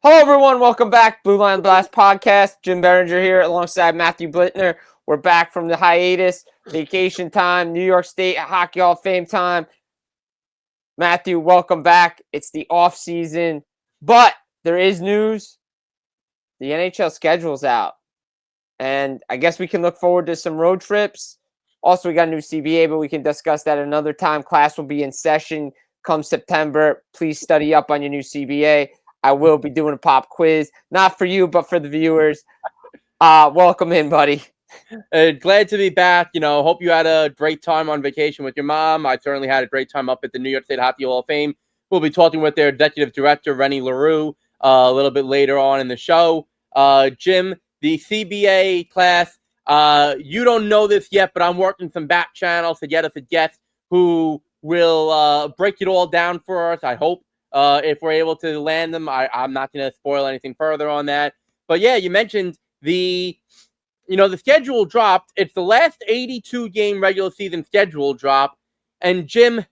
Hello, everyone. Welcome back. Blue Line Blast Podcast. Jim Biringer here alongside Matthew Blittner. We're back from the hiatus, vacation time, New York State Hockey Hall of Fame time. Matthew, welcome back. It's the off season, but there is news. The NHL schedule's out, and I guess we can look forward to some road trips. Also, we got a new CBA, but we can discuss that another time. Class will be in session come September. Please study up on your new CBA. I will be doing a pop quiz, not for you, but for the viewers. Welcome in, buddy. Glad to be back. Hope you had a great time on vacation with your mom. I certainly had a great time up at the New York State Hockey Hall of Fame. We'll be talking with their executive director, Rene, LeRoux, a little bit later on in the show. Jim, the CBA class, you don't know this yet, but I'm working some back channels to get us a guest who will break it all down for us, I hope. If we're able to land them, I'm not going to spoil anything further on that. But yeah, you mentioned the schedule dropped. It's the last 82-game regular season schedule drop. And Jim,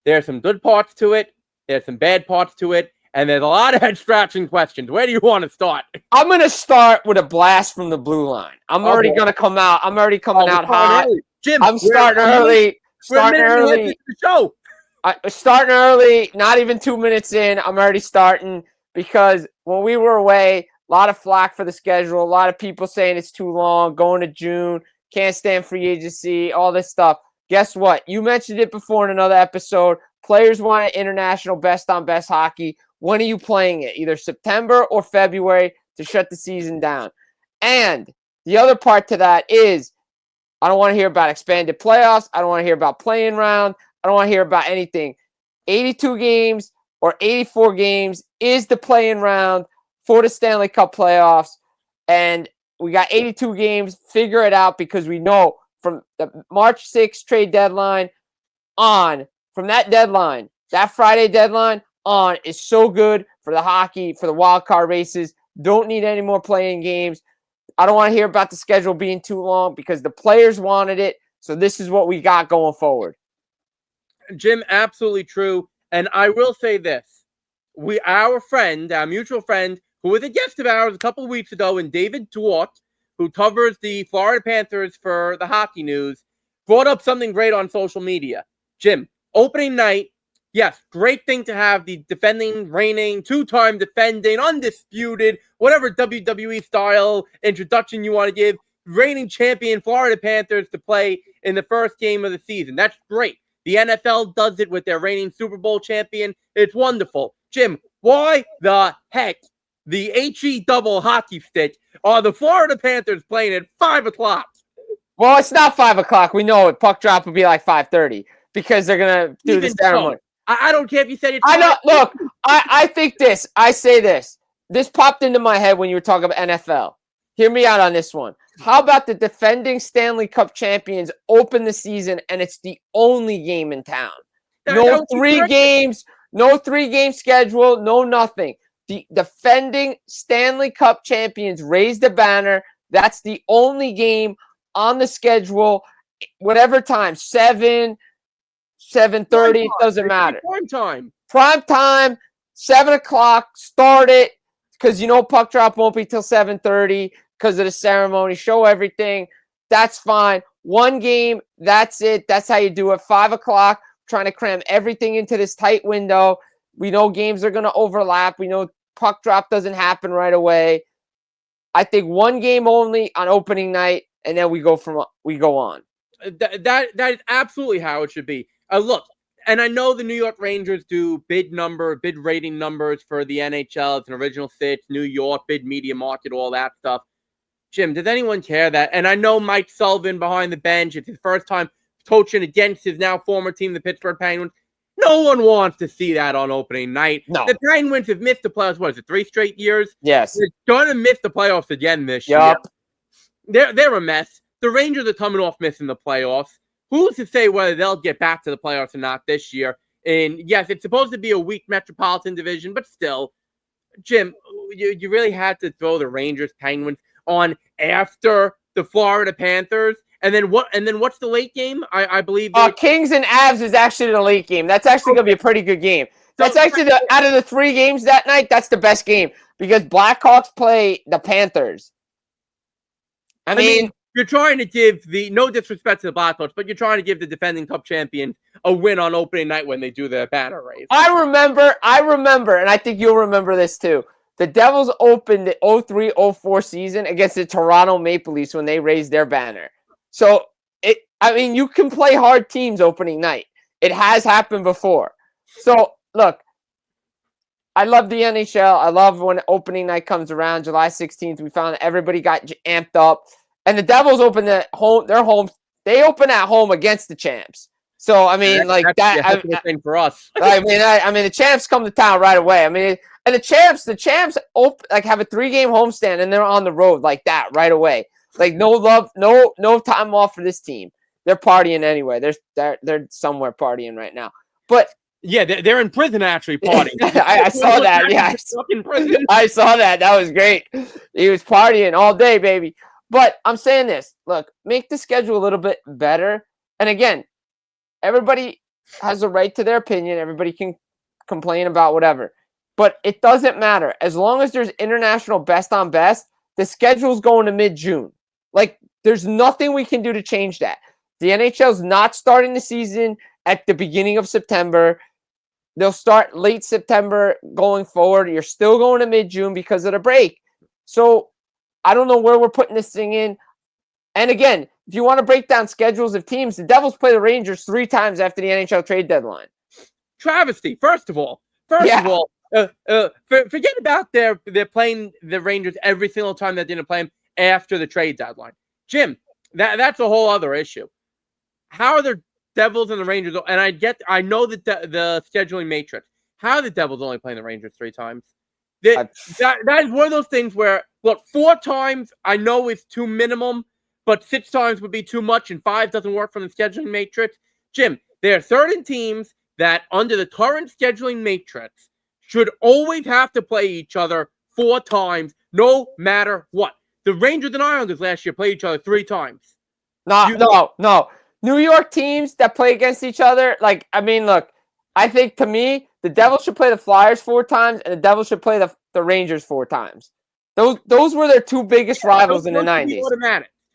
there's some good parts to it. There's some bad parts to it. And there's a lot of head-scratching questions. Where do you want to start? I'm going to start with a blast from the blue line. I'm already going to come out. I'm already coming out hot. Early. Jim, I'm starting early. Starting early. Show. Starting early, not even 2 minutes in, I'm already starting because when we were away, a lot of flack for the schedule, a lot of people saying it's too long, going to June, can't stand free agency, all this stuff. Guess what? You mentioned it before in another episode. Players want international best-on-best hockey. When are you playing it? Either September or February to shut the season down. And the other part to that is I don't want to hear about expanded playoffs. I don't want to hear about playing round. I don't want to hear about anything. 82 games or 84 games is the playing round for the Stanley Cup playoffs. And we got 82 games. Figure it out because we know from the March 6th trade deadline on, from that deadline, that Friday deadline on is so good for the hockey, for the wild card races. Don't need any more playing games. I don't want to hear about the schedule being too long because the players wanted it. So this is what we got going forward. Jim, absolutely true. And I will say this. Our mutual friend, who was a guest of ours a couple of weeks ago, and David Duart, who covers the Florida Panthers for the Hockey News, brought up something great on social media. Jim, opening night, yes, great thing to have the defending, reigning, two-time defending, undisputed, whatever WWE style introduction you want to give, reigning champion Florida Panthers to play in the first game of the season. That's great. The NFL does it with their reigning Super Bowl champion. It's wonderful. Jim, why the heck the HE double hockey stick are the Florida Panthers playing at 5 o'clock? Well, it's not 5 o'clock. We know it. Puck drop would be like 5:30 because they're going to do the ceremony. I don't care if you said it's I know. Look, I think this. I say this. This popped into my head when you were talking about NFL. Hear me out on this one. How about the defending Stanley Cup champions open the season and it's the only game in town? No 3 games, no 3-game schedule, no nothing. The defending Stanley Cup champions raise the banner. That's the only game on the schedule. Whatever time, 7, 7:30, it doesn't matter. Prime time, 7 o'clock, start it. Because puck drop won't be till 7:30 because of the ceremony. Show everything. That's fine. 1 game, that's it. That's how you do it. 5 o'clock, trying to cram everything into this tight window. We know games are going to overlap. We know puck drop doesn't happen right away. I think 1 game only on opening night, and then we go on. That is absolutely how it should be. Look, and I know the New York Rangers do bid rating numbers for the NHL. It's an original six, New York, bid media market, all that stuff. Jim, does anyone care that? And I know Mike Sullivan behind the bench. It's his first time coaching against his now former team, the Pittsburgh Penguins. No one wants to see that on opening night. No. The Penguins have missed the playoffs, what is it, 3 straight years? Yes. They're going to miss the playoffs again this year. They're a mess. The Rangers are coming off missing the playoffs. Who's to say whether they'll get back to the playoffs or not this year? And yes, it's supposed to be a weak Metropolitan Division, but still, Jim, you really had to throw the Rangers Penguins on after the Florida Panthers. And then what's the late game? I believe Kings and Avs is actually the late game. That's actually going to be a pretty good game. That's actually out of the 3 games that night, that's the best game because Blackhawks play the Panthers. I mean, you're trying to give no disrespect to the Blackhawks, but you're trying to give the defending Cup champions a win on opening night when they do their banner raise. I remember, and I think you'll remember this too. The Devils opened the 03-04 season against the Toronto Maple Leafs when they raised their banner. So, you can play hard teams opening night. It has happened before. So, look, I love the NHL. I love when opening night comes around, July 16th. We found everybody got amped up. And the Devils open their home. They open at home against the champs. So that's the thing for us. The champs come to town right away. And the champs have a 3-game homestand and they're on the road like that right away. Like no love, no time off for this team. They're partying anyway. They're somewhere partying right now. But yeah, they're in prison actually partying. I saw that. Yeah, I saw that. That was great. He was partying all day, baby. But I'm saying this. Look, make the schedule a little bit better. And again, everybody has a right to their opinion. Everybody can complain about whatever. But it doesn't matter. As long as there's international best on best, the schedule's going to mid-June. Like, there's nothing we can do to change that. The NHL's not starting the season at the beginning of September. They'll start late September going forward. You're still going to mid-June because of the break. So I don't know where we're putting this thing in. And again, if you want to break down schedules of teams, the Devils play the Rangers 3 times after the NHL trade deadline. Travesty, first of all. Forget about they're playing the Rangers every single time that they didn't play them after the trade deadline. Jim, that's a whole other issue. How are the Devils and the Rangers? And I know that the scheduling matrix. How are the Devils only playing the Rangers 3 times? That is one of those things where, look, 4 times I know is too minimum, but 6 times would be too much, and 5 doesn't work from the scheduling matrix. Jim, there are certain teams that under the current scheduling matrix should always have to play each other 4 times, no matter what. The Rangers and Islanders last year played each other 3 times. No. New York teams that play against each other, look, I think to me, the Devils should play the Flyers 4 times, and the Devils should play the Rangers 4 times. Those were their 2 biggest rivals in the 90s.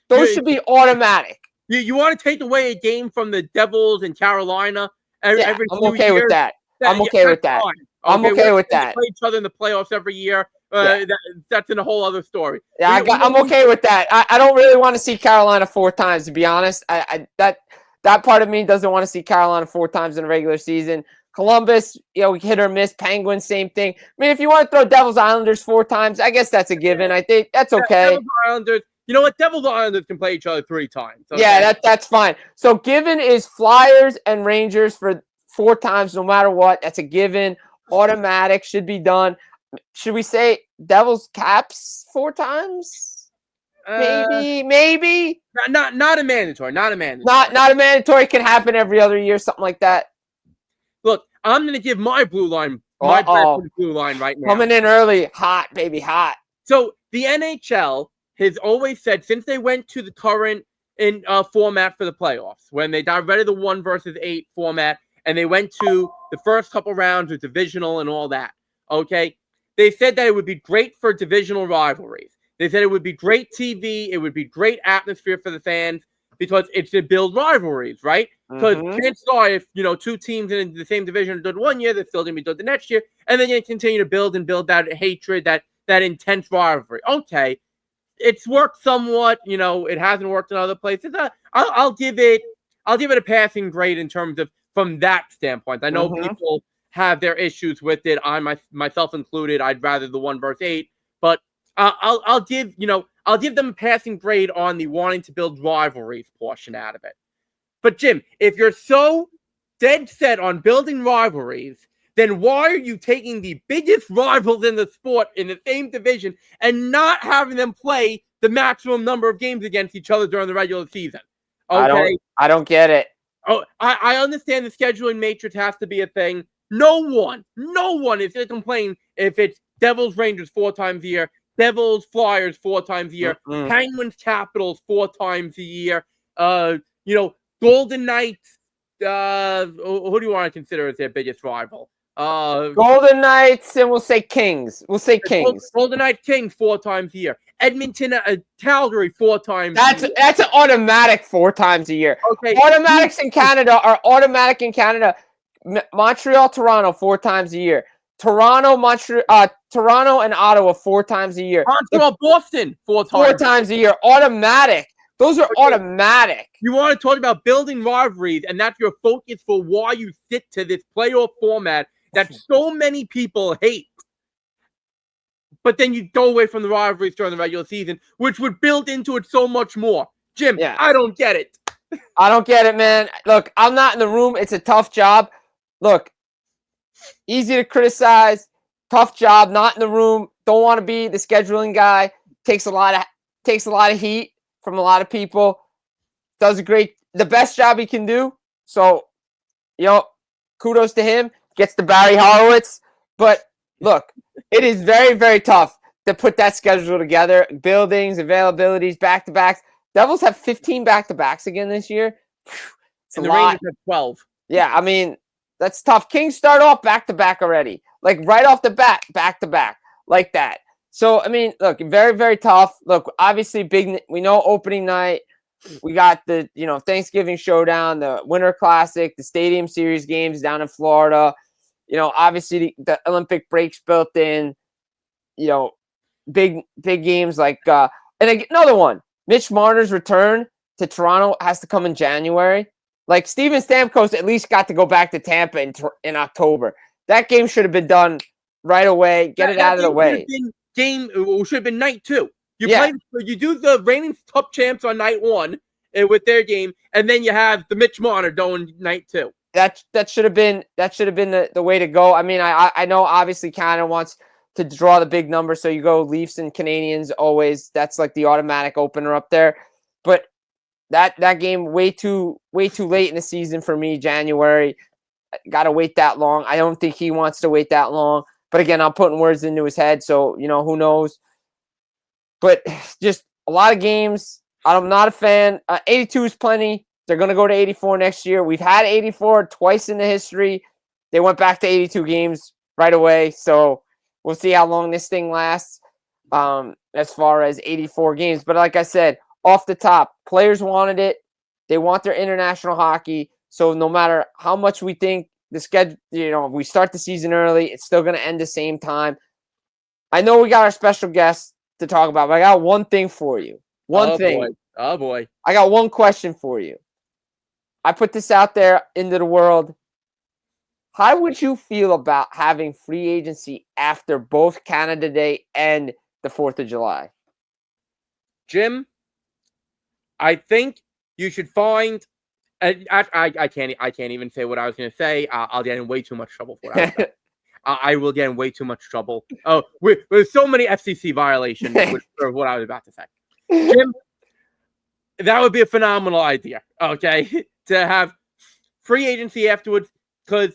Those should be automatic. You want to take away a game from the Devils in Carolina every I'm 2 okay years? with that. I'm okay with that. I'm okay with that. Play each other in the playoffs every year. That's in a whole other story. Yeah, I'm okay with that. I don't really want to see Carolina 4 times, to be honest. That part of me doesn't want to see Carolina 4 times in a regular season. Columbus, hit or miss. Penguins, same thing. If you want to throw Devils Islanders 4 times, I guess that's a given. I think that's okay. Devils Islanders. You know what? Devils Islanders can play each other 3 times. Okay? Yeah, that's fine. So given is Flyers and Rangers for 4 times, no matter what. That's a given. Automatic, should be done. Should we say Devils Caps 4 times? Maybe. Not a mandatory. Not a mandatory. Not a mandatory. Can happen every other year, something like that. Look, I'm going to give my blue line, my blue line right now. Coming in early, hot, baby, hot. So the NHL has always said, since they went to the current format for the playoffs, when they got rid of the 1 versus 8 format, and they went to the first couple rounds with divisional and all that, okay? They said that it would be great for divisional rivalries. They said it would be great TV, it would be great atmosphere for the fans, because it's to build rivalries, right? Because chances are, if 2 teams in the same division did 1 year, they're still going to be good the next year, and then you continue to build that hatred, that intense rivalry. Okay, it's worked somewhat. It hasn't worked in other places. I'll give it a passing grade in terms of from that standpoint. I know people have their issues with it. I myself included. I'd rather the 1 versus 8, but I'll give them a passing grade on the wanting to build rivalries portion out of it. But Jim, if you're so dead set on building rivalries, then why are you taking the biggest rivals in the sport in the same division and not having them play the maximum number of games against each other during the regular season? Okay? I don't get it. Oh, I understand the scheduling matrix has to be a thing. No one is going to complain if it's Devils Rangers 4 times a year, Devils Flyers 4 times a year, Penguins Capitals 4 times a year, Golden Knights, who do you want to consider as their biggest rival? Golden Knights, and we'll say Kings. We'll say Kings. Golden Knights, Kings 4 times a year. Edmonton, Calgary 4 times. That's an automatic 4 times a year. Okay. Automatics in Canada are automatic in Canada. Montreal, Toronto 4 times a year. Toronto, and Ottawa 4 times a year. Montreal, Boston 4 times. 4 times a year. Automatic. Those are automatic. You want to talk about building rivalries, and that's your focus for why you stick to this playoff format that so many people hate. But then you go away from the rivalries during the regular season, which would build into it so much more. Jim, I don't get it. I don't get it, man. Look, I'm not in the room. It's a tough job. Look, easy to criticize. Tough job. Not in the room. Don't want to be the scheduling guy. Takes a lot of heat from a lot of people. Does the best job he can do. So, kudos to him. Gets the Barry Horowitz. But look, it is very, very tough to put that schedule together. Buildings, availabilities, back-to-backs. Devils have 15 back-to-backs again this year. It's and a the lot. Rangers have 12. Yeah, I mean, that's tough. Kings start off back-to-back already. Like, right off the bat, back-to-back. Like that. So, I mean, look, very, very tough. Look, obviously, we know opening night. We got the, Thanksgiving showdown, the Winter Classic, the Stadium Series games down in Florida. Obviously, the Olympic breaks built in. Big games like and another one. Mitch Marner's return to Toronto has to come in January. Like, Steven Stamkos at least got to go back to Tampa in October. That game should have been done right away. Get it out of the way. Should have been night 2. You do the reigning Cup champs on night 1 with their game, and then you have the Mitch Marner going night 2. That should have been the way to go. I mean, I know obviously Canada wants to draw the big number, so you go Leafs and Canadians always. That's like the automatic opener up there. But that game way too late in the season for me. January, got to wait that long. I don't think he wants to wait that long. But again, I'm putting words into his head, so who knows. But just a lot of games. I'm not a fan. 82 is plenty. They're going to go to 84 next year. We've had 84 twice in the history. They went back to 82 games right away. So we'll see how long this thing lasts as far as 84 games. But like I said, off the top, players wanted it. They want their international hockey. So no matter how much we think the schedule, if we start the season early, it's still going to end the same time. I know we got our special guest to talk about, but I got one thing for you. One thing. Oh, boy. I got one question for you. I put this out there into the world. How would you feel about having free agency after both Canada Day and the 4th of July? Jim, I think you should find. I can't even say what I was going to say. I'll get in way too much trouble for that. I will get in way too much trouble. Oh, with so many FCC violations for what I was about to say. Jim, that would be a phenomenal idea. Okay, to have free agency afterwards, because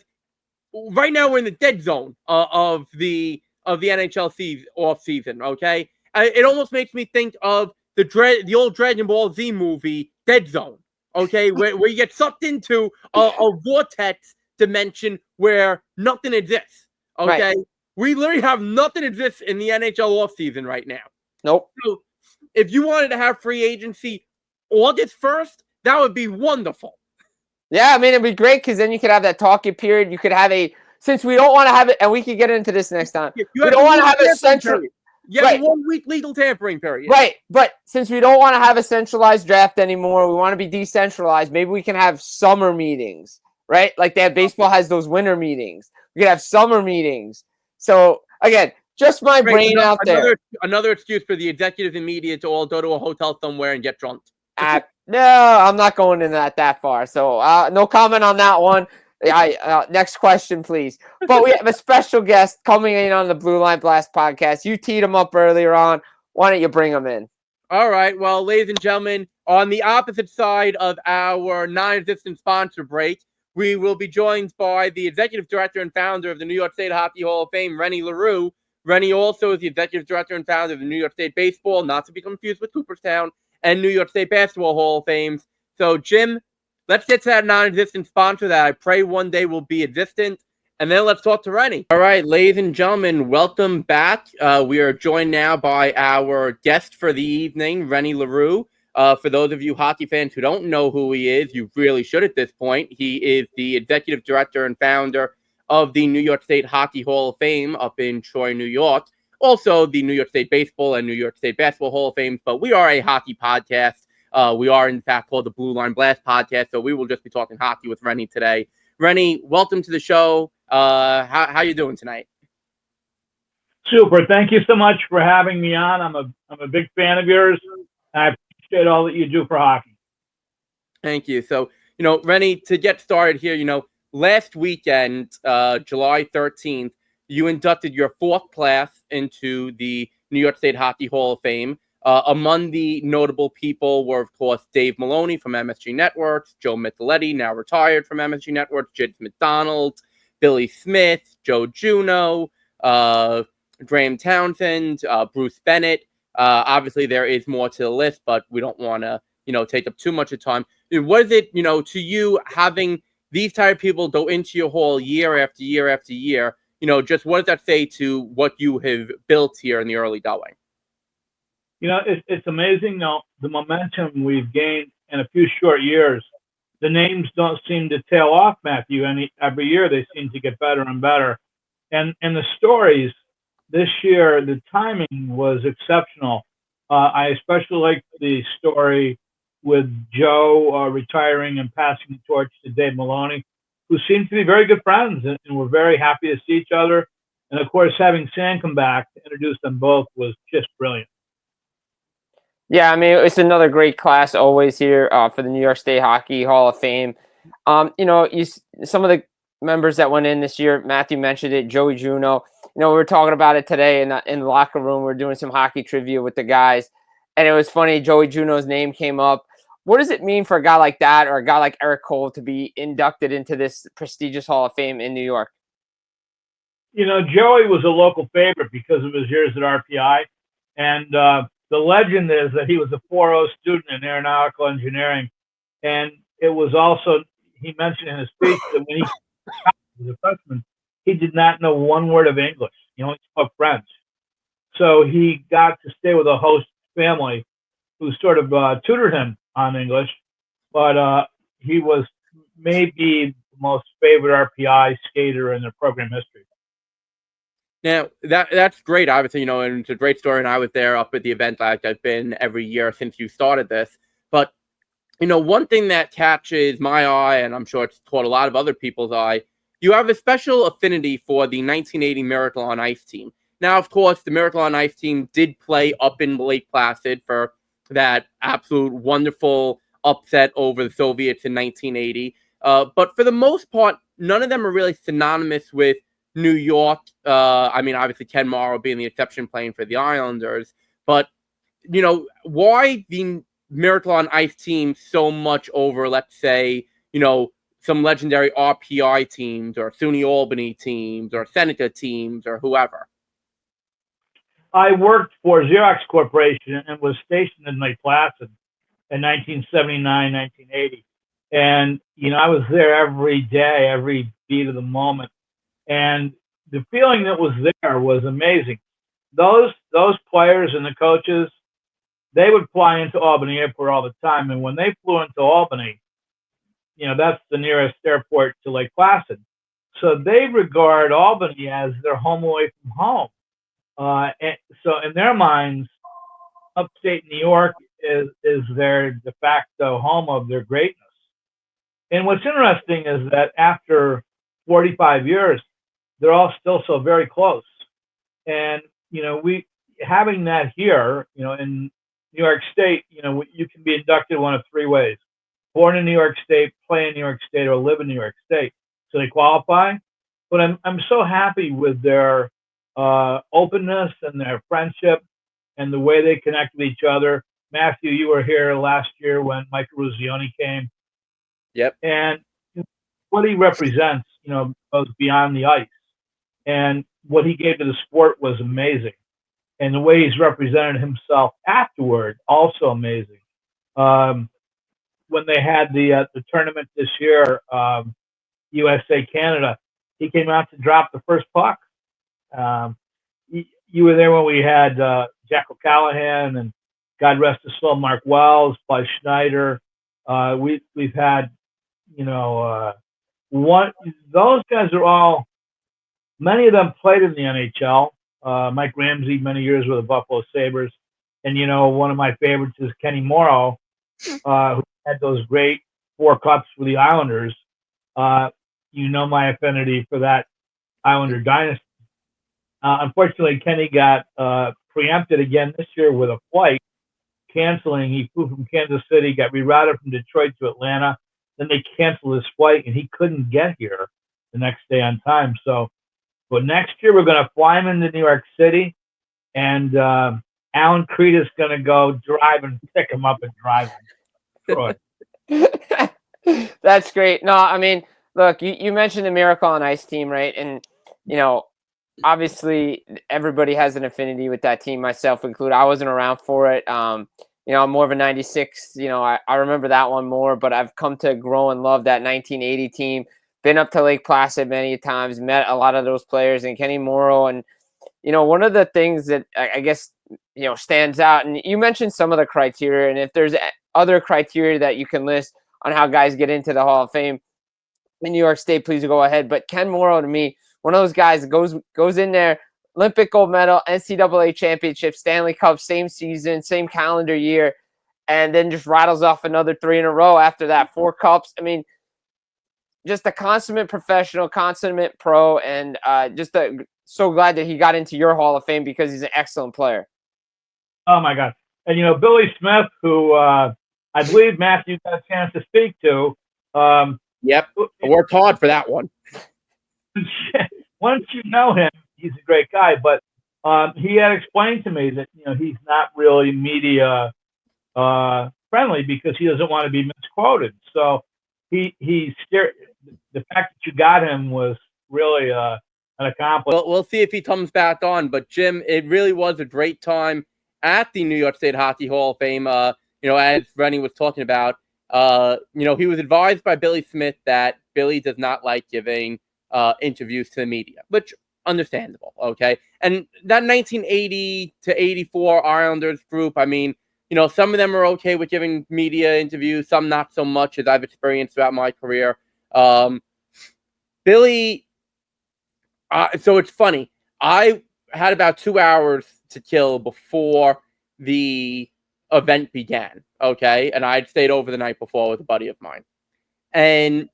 right now we're in the dead zone of the NHL off season. Okay, it almost makes me think of the old Dragon Ball Z movie, Dead Zone. Okay, where you get sucked into a vortex dimension where nothing exists. Okay, right. We literally have nothing exists in the NHL off season right now. Nope. So if you wanted to have free agency August 1st, that would be wonderful. Yeah, I mean, it'd be great because then you could have that talking period. You could have since we don't want to have it, and we can get into this next time. We don't want to have a central. You have a 1 week legal tampering period. Right, but since we don't want to have a centralized draft anymore, we want to be decentralized. Maybe we can have summer meetings, right? Like baseball has those winter meetings. We could have summer meetings. So again, just my brain out there. Another excuse for the executives and media to all go to a hotel somewhere and get drunk. No, I'm not going in that far. So no comment on that one. Next question, please. But we have a special guest coming in on the Blue Line Blast podcast. You teed him up earlier on. Why don't you bring him in? All right. Well, ladies and gentlemen, on the opposite side of our non-existent sponsor break, we will be joined by the executive director and founder of the New York State Hockey Hall of Fame, Rene LeRoux. Rene also is the executive director and founder of the New York State Baseball, not to be confused with Cooperstown, and New York State Basketball Hall of Fames. So, Jim, let's get to that non-existent sponsor that I pray one day will be existent. And then let's talk to Rene. All right, ladies and gentlemen, welcome back. We are joined now by our guest for the evening, Rene LeRoux. For those of you hockey fans who don't know who he is, you really should at this point. He is the executive director and founder of the New York State Hockey Hall of Fame up in Troy, New York. Also, the New York State Baseball and New York State Basketball Hall of Fame. But we are a hockey podcast. We are, in fact, called the Blue Line Blast Podcast. So we will just be talking hockey with Rene today. Rene, welcome to the show. How you doing tonight? Super. Thank you so much for having me on. I'm a big fan of yours. I appreciate all that you do for hockey. Thank you. So, Rene, to get started here, last weekend, July 13th, you inducted your fourth class into the New York State Hockey Hall of Fame. Among the notable people were, of course, Dave Maloney from MSG Networks, Joe Micheletti, now retired from MSG Networks, Jits McDonald, Billy Smith, Joe Juneau, Graham Townsend, Bruce Bennett. Obviously, there is more to the list, but we don't want to, take up too much of time. What is it, to you, having these type of people go into your hall year after year after year? Just what does that say to what you have built here in the early going? It's amazing, though, the momentum we've gained in a few short years. The names don't seem to tail off, Matthew. Every year they seem to get better and better. And the stories this year, the timing was exceptional. I especially like the story with Joe retiring and passing the torch to Dave Maloney, who seemed to be very good friends, and we're very happy to see each other. And of course, having Sam come back to introduce them both was just brilliant. Yeah, I mean, it's another great class always here for the New York State Hockey Hall of Fame. Some of the members that went in this year, Matthew mentioned it, Joey Juneau. We were talking about it today in the locker room. We were doing some hockey trivia with the guys, and it was funny. Joey Juneau's name came up. What does it mean for a guy like that or a guy like Eric Cole to be inducted into this prestigious Hall of Fame in New York? Joey was a local favorite because of his years at RPI, and the legend is that he was a 4.0 student in aeronautical engineering. And it was also, he mentioned in his speech that when he was a freshman, he did not know one word of English. He only spoke French. So he got to stay with a host family who sort of tutored him on English. But he was maybe the most favorite RPI skater in their program history. Now, that's great, obviously, and it's a great story, and I was there up at the event like I've been every year since you started this. But, one thing that catches my eye, and I'm sure it's caught a lot of other people's eye, you have a special affinity for the 1980 Miracle on Ice team. Now, of course, the Miracle on Ice team did play up in Lake Placid for that absolute wonderful upset over the Soviets in 1980. But for the most part, none of them are really synonymous with New York. Obviously Ken Morrow being the exception playing for the Islanders. But, why the Miracle on Ice team so much over, let's say, some legendary RPI teams or SUNY Albany teams or Seneca teams or whoever? I worked for Xerox Corporation and was stationed in Lake Placid in 1979, 1980. And, I was there every day, every beat of the moment. And the feeling that was there was amazing. Those players and the coaches, they would fly into Albany Airport all the time. And when they flew into Albany, that's the nearest airport to Lake Placid. So they regard Albany as their home away from home. And so in their minds, upstate New York is their de facto home of their greatness. And what's interesting is that after 45 years, they're all still so very close. And, we having that here, in New York State, you can be inducted one of three ways: born in New York State, play in New York State, or live in New York State. So they qualify. But I'm so happy with their openness and their friendship and the way they connect with each other. Matthew, you were here last year when Mike Ruzioni came. Yep. And what he represents, goes beyond the ice. And what he gave to the sport was amazing. And the way he's represented himself afterward, also amazing. When they had the tournament this year, USA Canada, he came out to drop the first puck. You were there when we had Jack O'Callahan and God rest his soul, Mark Wells, Buzz Schneider. We've had, those guys are all, many of them played in the NHL. Mike Ramsey, many years with the Buffalo Sabres. And, one of my favorites is Kenny Morrow, who had those great 4 cups with the Islanders. My affinity for that Islander dynasty. Unfortunately, Kenny got preempted again this year with a flight canceling. He flew from Kansas City, got rerouted from Detroit to Atlanta. Then they canceled his flight, and he couldn't get here the next day on time. So, but next year we're going to fly him into New York City, and Alan Creed is going to go drive and pick him up and drive him. That's great. No, I mean, look, you mentioned the Miracle on Ice team, right? And, obviously everybody has an affinity with that team, myself included. I wasn't around for it. I'm more of a 96. I remember that one more, but I've come to grow and love that 1980 team. Been up to Lake Placid many times, met a lot of those players and Kenny Morrow. And, one of the things that I guess, stands out, and you mentioned some of the criteria, and if there's other criteria that you can list on how guys get into the Hall of Fame in New York State, please go ahead. But Ken Morrow, to me, one of those guys that goes in there, Olympic gold medal, NCAA championship, Stanley Cup, same season, same calendar year, and then just rattles off another 3 in a row after that, 4 cups. I mean, just a consummate professional, consummate pro, and so glad that he got into your Hall of Fame because he's an excellent player. Oh, my God. And, Billy Smith, who I believe Matthew got a chance to speak to. Yep, I worked hard for that one. Once you know him, he's a great guy. But he had explained to me that he's not really media friendly because he doesn't want to be misquoted. So he the fact that you got him was really an accomplishment. We'll see if he comes back on. But Jim, it really was a great time at the New York State Hockey Hall of Fame. As Rene was talking about, he was advised by Billy Smith that Billy does not like giving interviews to the media, which understandable. Okay. And that 1980 to 84 Islanders group, I mean, some of them are okay with giving media interviews, some not so much, as I've experienced throughout my career. Billy, so it's funny. I had about 2 hours to kill before the event began. Okay. And I'd stayed over the night before with a buddy of mine. And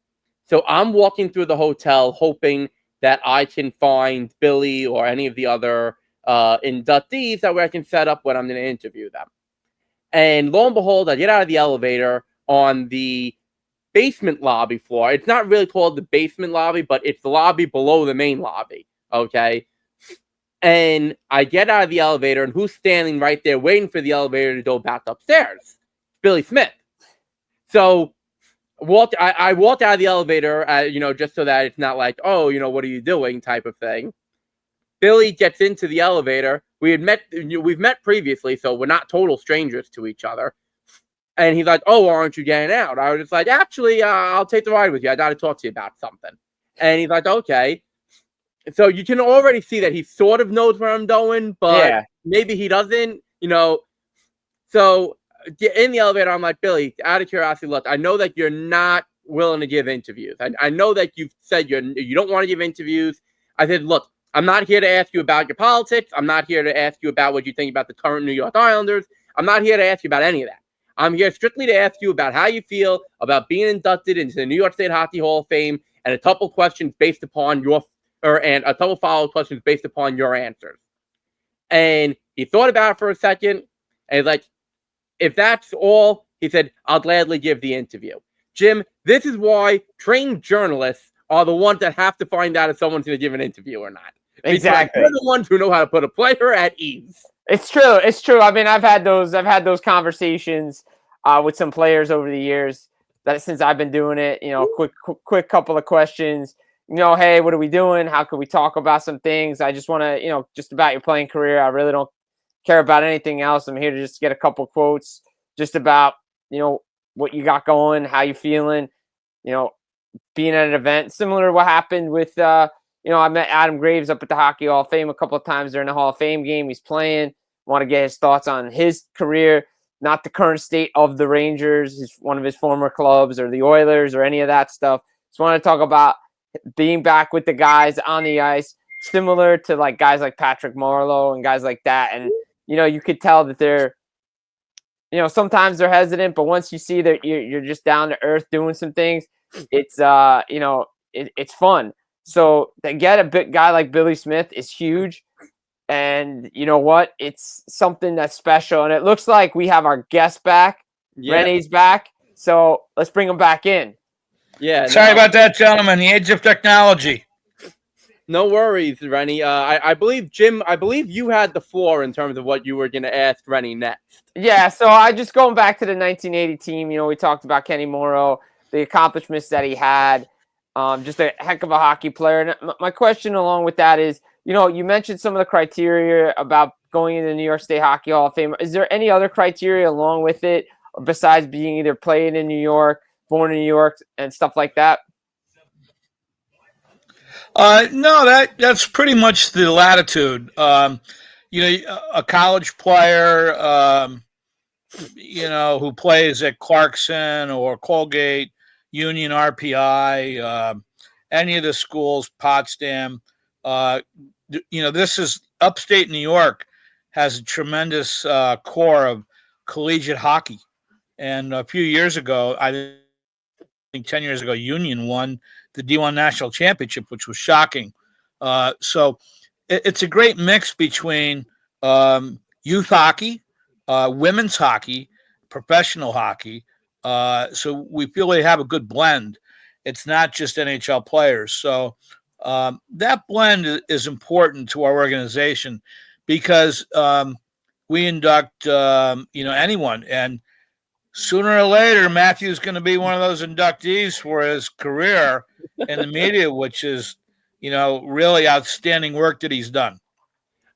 so I'm walking through the hotel hoping that I can find Billy or any of the other inductees that way I can set up when I'm going to interview them. And lo and behold, I get out of the elevator on the basement lobby floor. It's not really called the basement lobby, but it's the lobby below the main lobby. Okay. And I get out of the elevator, and who's standing right there waiting for the elevator to go back upstairs? Billy Smith. So I walked out of the elevator, just so that it's not like, oh, what are you doing type of thing. Billy gets into the elevator. We've met previously, so we're not total strangers to each other. And he's like, oh, aren't you getting out? I was just like, actually, I'll take the ride with you. I got to talk to you about something. And he's like, okay. So you can already see that he sort of knows where I'm going, but maybe he doesn't, So in the elevator, I'm like, Billy, out of curiosity, look, I know that you're not willing to give interviews. I know that you've said you don't want to give interviews. I said, look, I'm not here to ask you about your politics. I'm not here to ask you about what you think about the current New York Islanders. I'm not here to ask you about any of that. I'm here strictly to ask you about how you feel about being inducted into the New York State Hockey Hall of Fame, and a couple questions based upon and a couple follow-up questions based upon your answers. And he thought about it for a second, and he's like, if that's all, he said, I'll gladly give the interview. Jim, this is why trained journalists are the ones that have to find out if someone's going to give an interview or not. Exactly. They're the ones who know how to put a player at ease. It's true. It's true. I mean, I've had those conversations with some players over the years that since I've been doing it, quick couple of questions. Hey, what are we doing? How can we talk about some things? I just want to, just about your playing career. I really don't care about anything else. I'm here to just get a couple quotes just about, what you got going, how you feeling. being at an event, similar to what happened with, I met Adam Graves up at the Hockey Hall of Fame a couple of times during the Hall of Fame game. He's playing. Want to get his thoughts on his career, not the current state of the Rangers, one of his former clubs, or the Oilers, or any of that stuff. Just want to talk about being back with the guys on the ice, similar to like guys like Patrick Marleau and guys like that. And, you could tell that they're, sometimes they're hesitant, but once you see that you're just down to earth doing some things, it's, it's fun. So to get a big guy like Billy Smith is huge. And you know what? It's something that's special. And it looks like we have our guest back. Yeah. Rene's back. So let's bring him back in. Yeah. Sorry about that, gentlemen. The age of technology. No worries, Rene. I believe, Jim, you had the floor in terms of what you were going to ask Rene next. Yeah, so I just going back to the 1980 team, we talked about Kenny Morrow, the accomplishments that he had, just a heck of a hockey player. And my question along with that is, you mentioned some of the criteria about going into the New York State Hockey Hall of Fame. Is there any other criteria along with it, besides being either playing in New York, born in New York, and stuff like that? No, that's pretty much the latitude. A college player, who plays at Clarkson or Colgate, Union, RPI, any of the schools, Potsdam. This is upstate New York has a tremendous core of collegiate hockey. And a few years ago, I think 10 years ago, Union won the D1 National Championship, which was shocking. So it's a great mix between youth hockey, women's hockey, professional hockey. So we feel they have a good blend. It's not just NHL players. So that blend is important to our organization because we induct, anyone. And sooner or later, Matthew's going to be one of those inductees for his career in the media, which is, really outstanding work that he's done.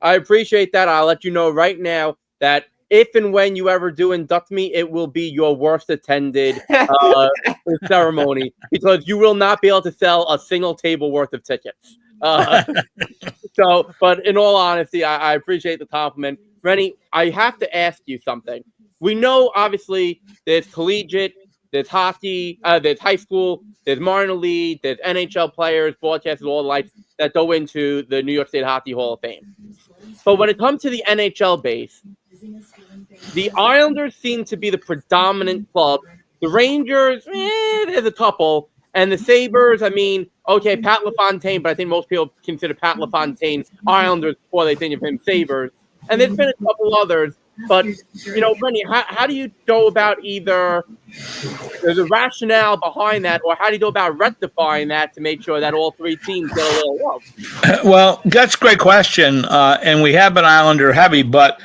I appreciate that. I'll let you know right now that if and when you ever do induct me, it will be your worst attended ceremony because you will not be able to sell a single table worth of tickets. But in all honesty, I appreciate the compliment. Rene, I have to ask you something. We know, obviously, there's collegiate, there's hockey, there's high school, there's minor league, there's NHL players, broadcasters, all the lights that go into the New York State Hockey Hall of Fame. But when it comes to the NHL base, the Islanders seem to be the predominant club. The Rangers, there's a couple. And the Sabres, Pat LaFontaine, but I think most people consider Pat LaFontaine Islanders before they think of him Sabres. And there's been a couple others. But, Rene, how do you go about either there's a rationale behind that, or how do you go about rectifying that to make sure that all three teams get a little love? Well, that's a great question. And we have been Islander heavy, but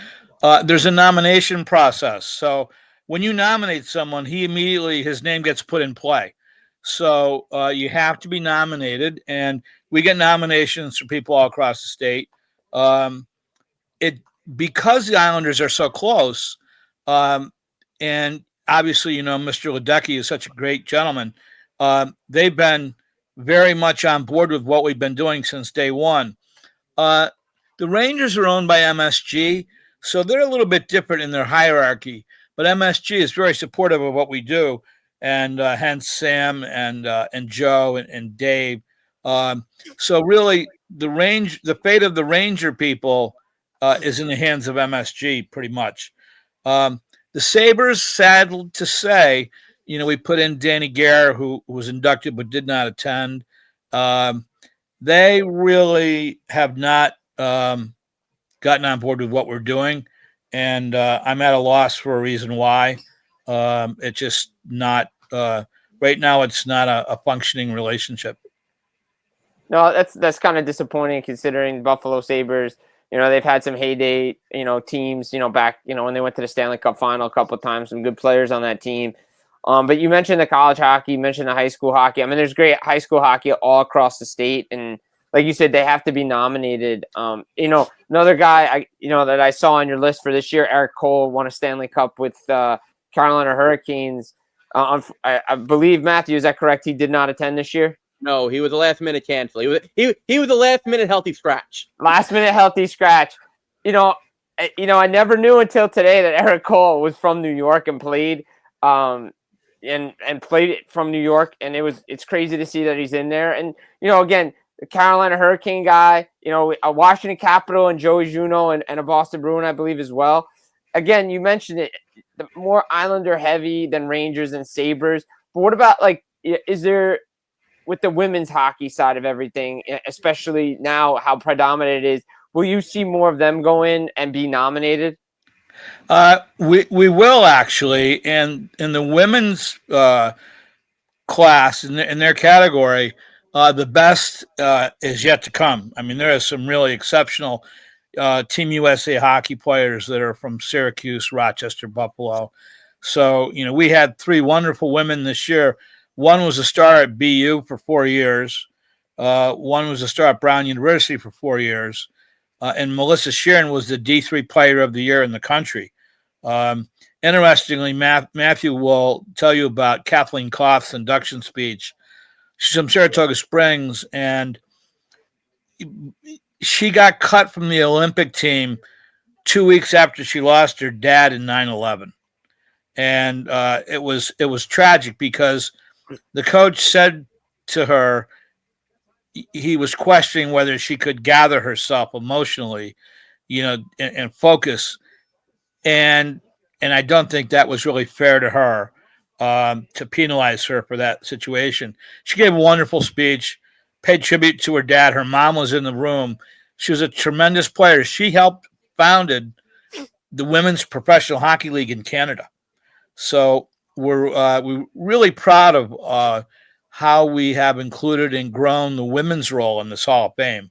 there's a nomination process. So when you nominate someone, his name gets put in play. So you have to be nominated, and we get nominations from people all across the state. Because the Islanders are so close, and obviously, Mr. Ledecky is such a great gentleman. They've been very much on board with what we've been doing since day one. The Rangers are owned by MSG, so they're a little bit different in their hierarchy. But MSG is very supportive of what we do, and hence Sam and Joe and Dave. So really, the fate of the Ranger people is in the hands of MSG pretty much. The Sabres, sad to say, we put in Danny Gare, who was inducted but did not attend. They really have not gotten on board with what we're doing, and I'm at a loss for a reason why. It's just not right now. It's not a functioning relationship. No, that's kind of disappointing considering Buffalo Sabres. They've had some heyday, teams, back, when they went to the Stanley Cup final a couple of times, some good players on that team. But you mentioned the college hockey, you mentioned the high school hockey. There's great high school hockey all across the state. And like you said, they have to be nominated. Another guy, that I saw on your list for this year, Eric Cole, won a Stanley Cup with Carolina Hurricanes. I believe, Matthew, is that correct? He did not attend this year? No, he was a last-minute cancel. He was a last-minute healthy scratch. Last-minute healthy scratch. I never knew until today that Eric Cole was from New York and played and played it from New York, and it's crazy to see that he's in there. And again, the Carolina Hurricane guy, a Washington Capital and Joey Juneau and a Boston Bruin, I believe, as well. Again, you mentioned it, the more Islander heavy than Rangers and Sabres. But what about, is there, with the women's hockey side of everything, especially now how predominant it is, will you see more of them go in and be nominated? We will actually, and in the women's class in their category, the best is yet to come. I mean, there are some really exceptional Team USA hockey players that are from Syracuse, Rochester, Buffalo. So we had 3 wonderful women this year. One was a star at BU for 4 years. One was a star at Brown University for 4 years. And Melissa Sheeran was the D3 Player of the Year in the country. Interestingly, Matthew will tell you about Kathleen Koth's induction speech. She's from Saratoga Springs, and she got cut from the Olympic team 2 weeks after she lost her dad in 9/11. And it was tragic because the coach said to her, he was questioning whether she could gather herself emotionally, and focus. And I don't think that was really fair to her, to penalize her for that situation. She gave a wonderful speech, paid tribute to her dad. Her mom was in the room. She was a tremendous player. She helped founded the Women's Professional Hockey League in Canada. So we're really proud of how we have included and grown the women's role in this Hall of Fame.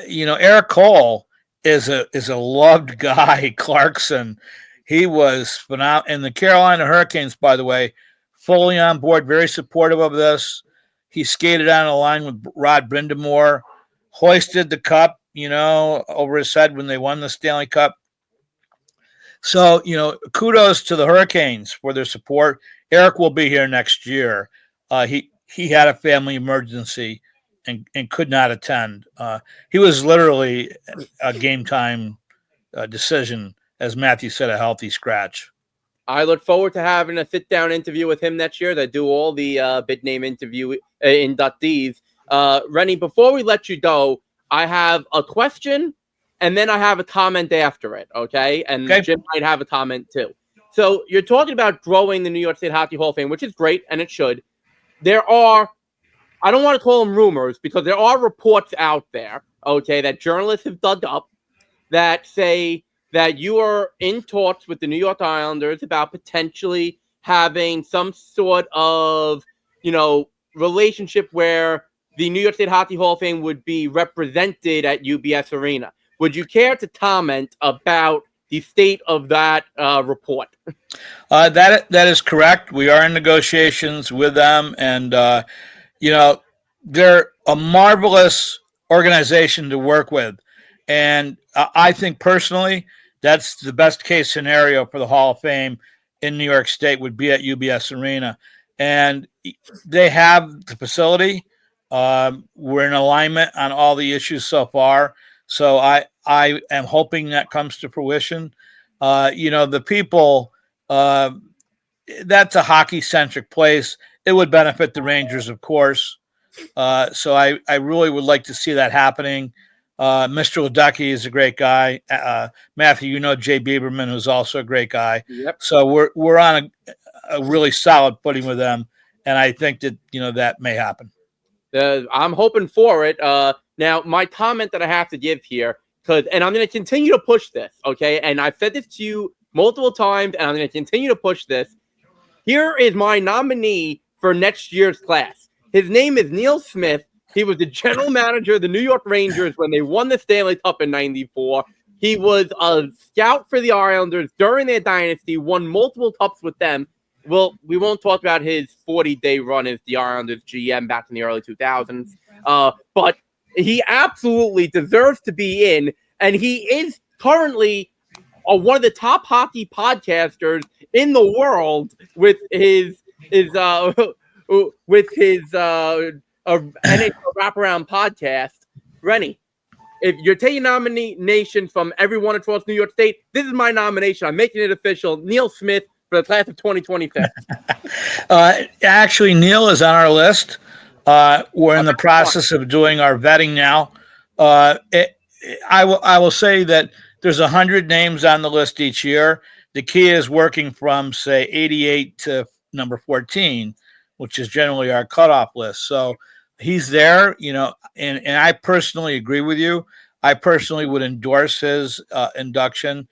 Eric Cole is a loved guy. Clarkson, he was phenomenal. And the Carolina Hurricanes, by the way, fully on board, very supportive of this. He skated on a line with Rod Brindamore, hoisted the cup, over his head when they won the Stanley Cup. So, kudos to the Hurricanes for their support. Eric will be here next year. He had a family emergency and could not attend. He was literally a game time decision, as Matthew said, a healthy scratch. I look forward to having a sit-down interview with him next year. They do all the big name interview inductees. Rene, before we let you go, I have a question, and then I have a comment after it, okay? And okay. Jim might have a comment too. So you're talking about growing the New York State Hockey Hall of Fame, which is great, and it should. There are, I don't want to call them rumors, because there are reports out there, okay, that journalists have dug up that say that you are in talks with the New York Islanders about potentially having some sort of, relationship where the New York State Hockey Hall of Fame would be represented at UBS Arena. Would you care to comment about the state of that report? That is correct. We are in negotiations with them, and they're a marvelous organization to work with. And I think personally, that's the best case scenario for the Hall of Fame in New York State would be at UBS Arena. And they have the facility. We're in alignment on all the issues so far. So I am hoping that comes to fruition. The people, that's a hockey-centric place. It would benefit the Rangers, of course. So I really would like to see that happening. Mr. Ledecky is a great guy. Matthew, Jay Bieberman, who's also a great guy. Yep. So we're on a really solid footing with them, and I think that that may happen. I'm hoping for it. Now, my comment that I have to give here, and I'm going to continue to push this, okay? And I've said this to you multiple times, and I'm going to continue to push this. Here is my nominee for next year's class. His name is Neil Smith. He was the general manager of the New York Rangers when they won the Stanley Cup in '94. He was a scout for the Islanders during their dynasty, won multiple cups with them. Well, we won't talk about his 40-day run as the Islanders GM back in the early 2000s. But he absolutely deserves to be in, and he is currently one of the top hockey podcasters in the world with his NHL wraparound podcast. Rene, if you're taking nomination from everyone across New York State, this is my nomination. I'm making it official. Neil Smith for the class of 2025. Actually, Neil is on our list. We're in the process of doing our vetting now. I will say that there's 100 names on the list each year. The key is working from, say, 88 to number 14, which is generally our cutoff list. So he's there, and I personally agree with you. I personally would endorse his induction.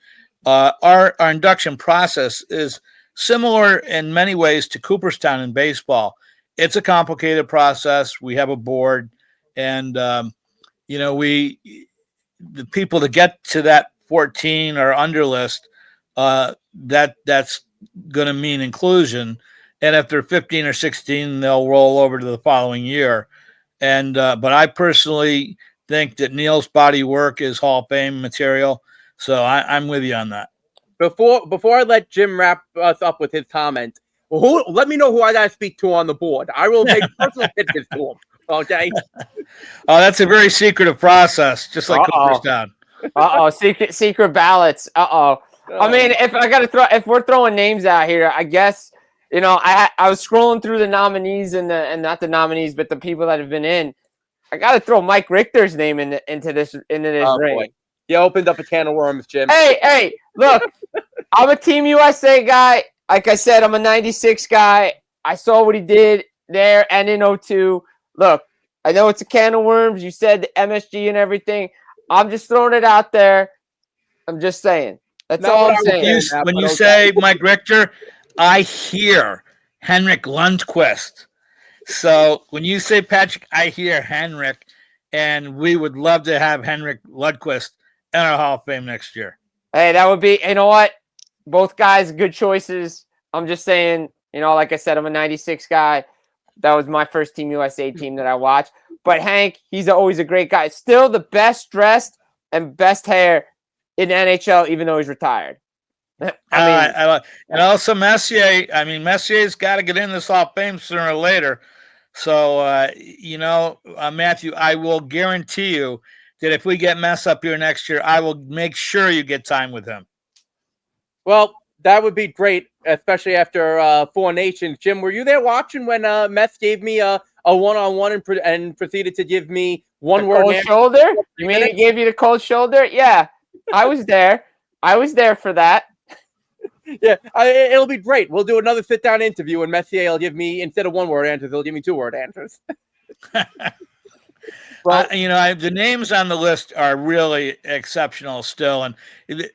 Our induction process is similar in many ways to Cooperstown in baseball. It's a complicated process. We have a board, and the people to get to that 14 or under list, that's going to mean inclusion. And if they're 15 or 16, they'll roll over to the following year. And but I personally think that Neil's body work is Hall of Fame material. So I'm with you on that. Before I let Jim wrap us up with his comment, let me know who I got to speak to on the board. I will make personal pitches to him. Okay. Oh, that's a very secretive process, just like Cooperstown. Secret ballots. I mean, if we're throwing names out here, I guess I was scrolling through the nominees and not the nominees, but the people that have been in. I got to throw Mike Richter's name into this ring. Boy. You opened up a can of worms, Jim. Hey, look, I'm a Team USA guy. Like I said, I'm a 96 guy. I saw what he did there and in 02. Look, I know it's a can of worms. You said the MSG and everything. I'm just throwing it out there. I'm just saying. That's all I'm saying. When you say Mike Richter, I hear Henrik Lundqvist. So when you say Patrick, I hear Henrik, and we would love to have Henrik Lundqvist in our Hall of Fame next year. Hey, that would be, you know what? Both guys, good choices. I'm just saying, like I said, I'm a 96 guy. That was my first Team USA team that I watched. But Hank, he's always a great guy. Still the best dressed and best hair in NHL, even though he's retired. And also Messier. I mean, Messier's got to get in this Hall of Fame sooner or later. So, Matthew, I will guarantee you that if we get Mess up here next year, I will make sure you get time with him. Well, that would be great, especially after Four Nations. Jim, were you there watching when Mess gave me a one-on-one and proceeded to give me one word? Cold shoulder? You mean he gave you the cold shoulder? Yeah, I was there. I was there for that. Yeah, it'll be great. We'll do another sit-down interview, and Messier will give me, instead of one-word answers, he'll give me two-word answers. Well, the names on the list are really exceptional still. And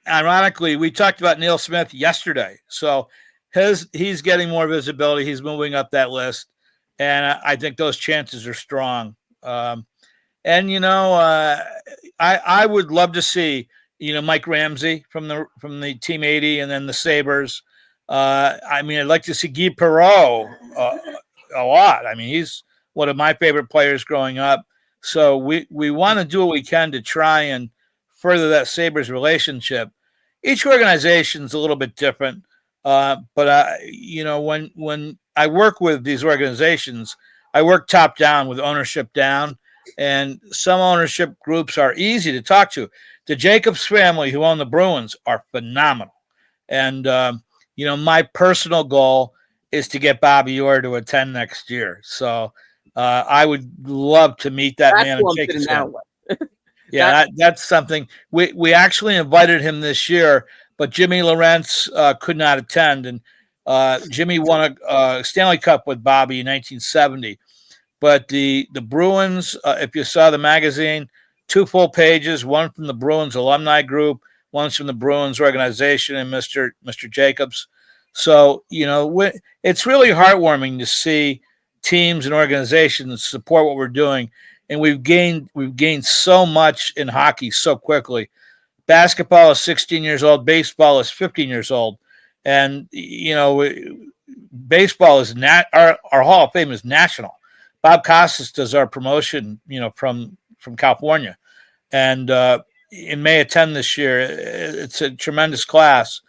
ironically, we talked about Neil Smith yesterday. So he's getting more visibility. He's moving up that list. And I think those chances are strong. I would love to see, Mike Ramsey from the Team 80 and then the Sabres. I'd like to see Guy Perreault a lot. I mean, he's one of my favorite players growing up. So we want to do what we can to try and further that Sabres relationship. Each organization's a little bit different, but when I work with these organizations, I work top down with ownership down, and some ownership groups are easy to talk to. The Jacobs family, who own the Bruins, are phenomenal, and my personal goal is to get Bobby Orr to attend next year. So. I would love to meet that man and shake his hand. Yeah, that's something. We actually invited him this year, but Jimmy Lawrence could not attend. And Jimmy won a Stanley Cup with Bobby in 1970. But the Bruins, if you saw the magazine, 2 full pages, one from the Bruins alumni group, one's from the Bruins organization and Mr. Jacobs. So, it's really heartwarming to see teams and organizations support what we're doing, and we've gained so much in hockey so quickly. Basketball is 16 years old, baseball is 15 years old, and baseball is our Hall of Fame is national. Bob Costas does our promotion, from California, and may attend this year. It's a tremendous class.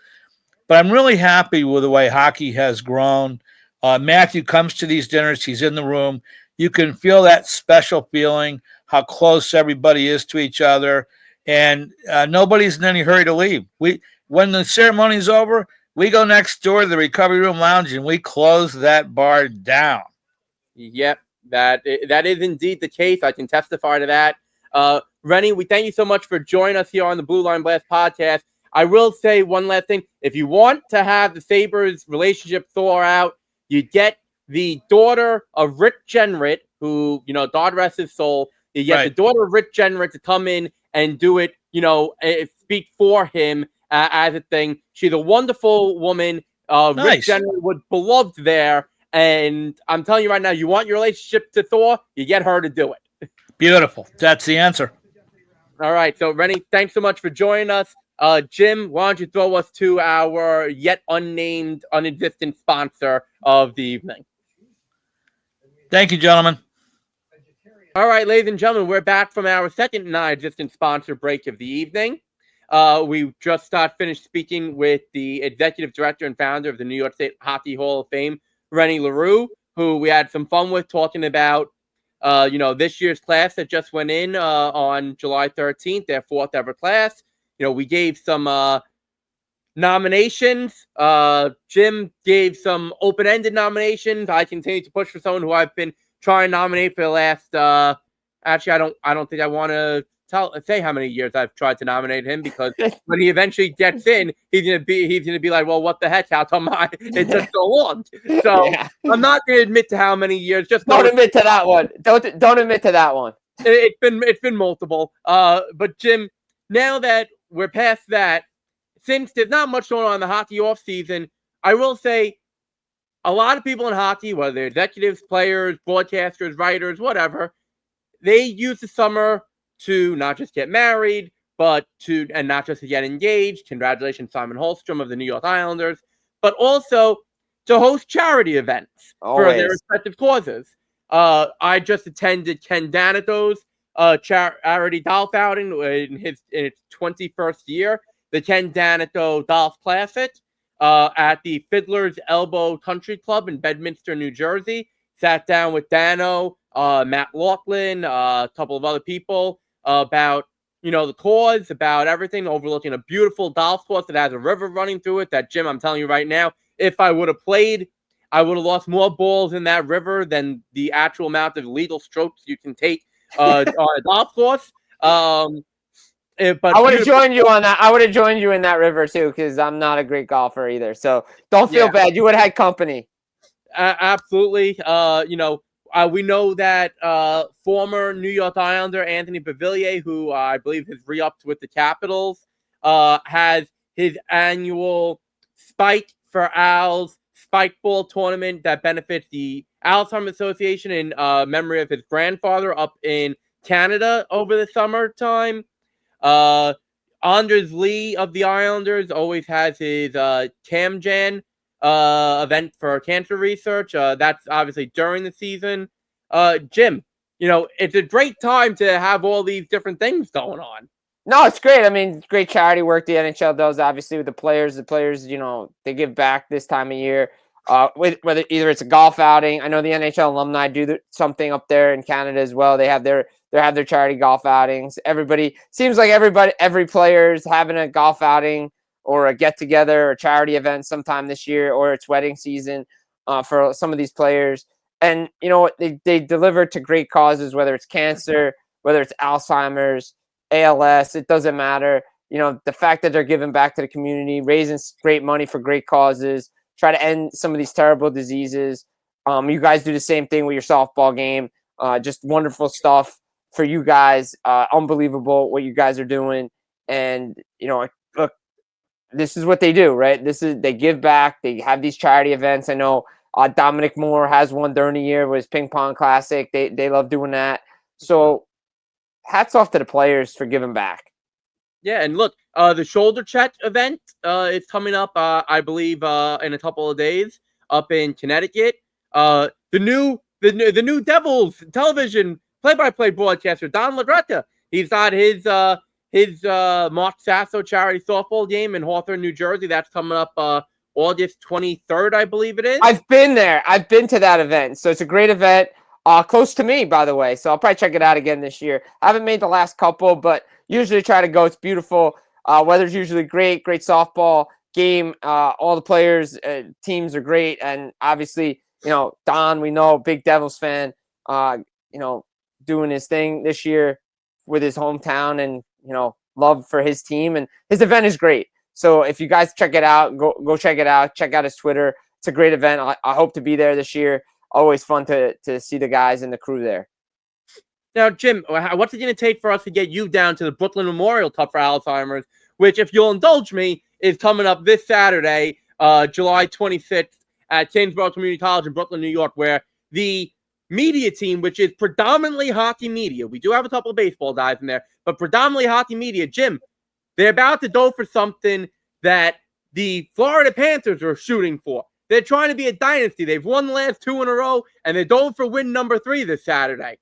But I'm really happy with the way hockey has grown. Matthew comes to these dinners. He's in the room. You can feel that special feeling, how close everybody is to each other. And nobody's in any hurry to leave. When the ceremony's over, we go next door to the recovery room lounge and we close that bar down. Yep, that is indeed the case. I can testify to that. Rene, we thank you so much for joining us here on the Blue Line Blast podcast. I will say one last thing. If you want to have the Sabres relationship thaw out, you get the daughter of Rick Jenrette, who, God rest his soul. You get the daughter of Rick Jenrette to come in and do it, speak for him as a thing. She's a wonderful woman. Rick Jenrette was beloved there. And I'm telling you right now, you want your relationship to thaw, you get her to do it. Beautiful. That's the answer. All right. So, Rene, thanks so much for joining us. Jim, why don't you throw us to our yet unnamed, unexistent sponsor of the evening? Thank you, gentlemen. All right, ladies and gentlemen, we're back from our second non-existent sponsor break of the evening. We just finished speaking with the executive director and founder of the New York State Hockey Hall of Fame, Rene LeRoux, who we had some fun with talking about, this year's class that just went in on July 13th, their fourth ever class. We gave some nominations. Jim gave some open-ended nominations. I continue to push for someone who I've been trying to nominate for the last. Actually, I don't think I want to say how many years I've tried to nominate him, because when he eventually gets in, he's gonna be like, well, what the heck? How come it's just so long? So yeah. I'm not gonna admit to how many years. Just don't admit to that one. Don't admit to that one. It's been multiple. But Jim, now that we're past that, since there's not much going on in the hockey off season, I will say a lot of people in hockey, whether they're executives, players, broadcasters, writers, whatever, they use the summer to not just get married, and not just to get engaged. Congratulations, Simon Holmstrom of the New York Islanders, but also to host charity events for their respective causes. I just attended Ken Danito's charity golf outing in its 21st year, the Ken Danito Golf Classic at the Fiddler's Elbow Country Club in Bedminster, New Jersey. Sat down with Dano, Matt Laughlin, a couple of other people about the cause, about everything, overlooking a beautiful golf course that has a river running through it. That, Jim, I'm telling you right now, if I would have played, I would have lost more balls in that river than the actual amount of legal strokes you can take on a golf course. But I would have joined you on that. I would have joined you in that river too, because I'm not a great golfer either. So don't feel bad. You would have had company. Absolutely. We know that former New York Islander Anthony Beauvillier, who I believe has re-upped with the Capitals, has his annual Spike for Owls spike ball tournament that benefits the Alzheimer's Association in memory of his grandfather up in Canada over the summertime. Anders Lee of the Islanders always has his CamJan event for cancer research. That's obviously during the season. Jim, it's a great time to have all these different things going on. No, it's great. I mean, great charity work the NHL does, obviously, with the players. The players, they give back this time of year. Whether either it's a golf outing. I know the NHL alumni do something up there in Canada as well. They have their charity golf outings. Every player is having a golf outing or a get together or charity event sometime this year, or it's wedding season for some of these players. And they deliver to great causes, whether it's cancer, whether it's Alzheimer's, ALS, it doesn't matter. The fact that they're giving back to the community, raising great money for great causes, try to end some of these terrible diseases. You guys do the same thing with your softball game. Just wonderful stuff for you guys. Unbelievable what you guys are doing. And, look, this is what they do, right? They give back. They have these charity events. I know Dominic Moore has one during the year with his ping pong classic. They love doing that. So hats off to the players for giving back. Yeah, and look, the shoulder check event is coming up, I believe, in a couple of days up in Connecticut. The new Devils television play-by-play broadcaster, Don LaGretta, he's got his his Mark Sasso charity softball game in Hawthorne, New Jersey. That's coming up August 23rd, I believe it is. I've been there. I've been to that event. So it's a great event. Close to me, by the way. So I'll probably check it out again this year. I haven't made the last couple, but usually try to go. It's beautiful. Weather's usually great. Great softball game. All the players, teams are great. And obviously, Don, we know, big Devils fan, doing his thing this year with his hometown and, love for his team. And his event is great. So if you guys check it out, go check it out. Check out his Twitter. It's a great event. I hope to be there this year. Always fun to see the guys and the crew there. Now, Jim, what's it going to take for us to get you down to the Brooklyn Memorial Cup for Alzheimer's, which, if you'll indulge me, is coming up this Saturday, July 26th at Kingsborough Community College in Brooklyn, New York, where the media team, which is predominantly hockey media, we do have a couple of baseball guys in there, but predominantly hockey media, Jim, they're about to go for something that the Florida Panthers are shooting for. They're trying to be a dynasty. They've won the last 2 in a row, and they're going for win number 3 this Saturday.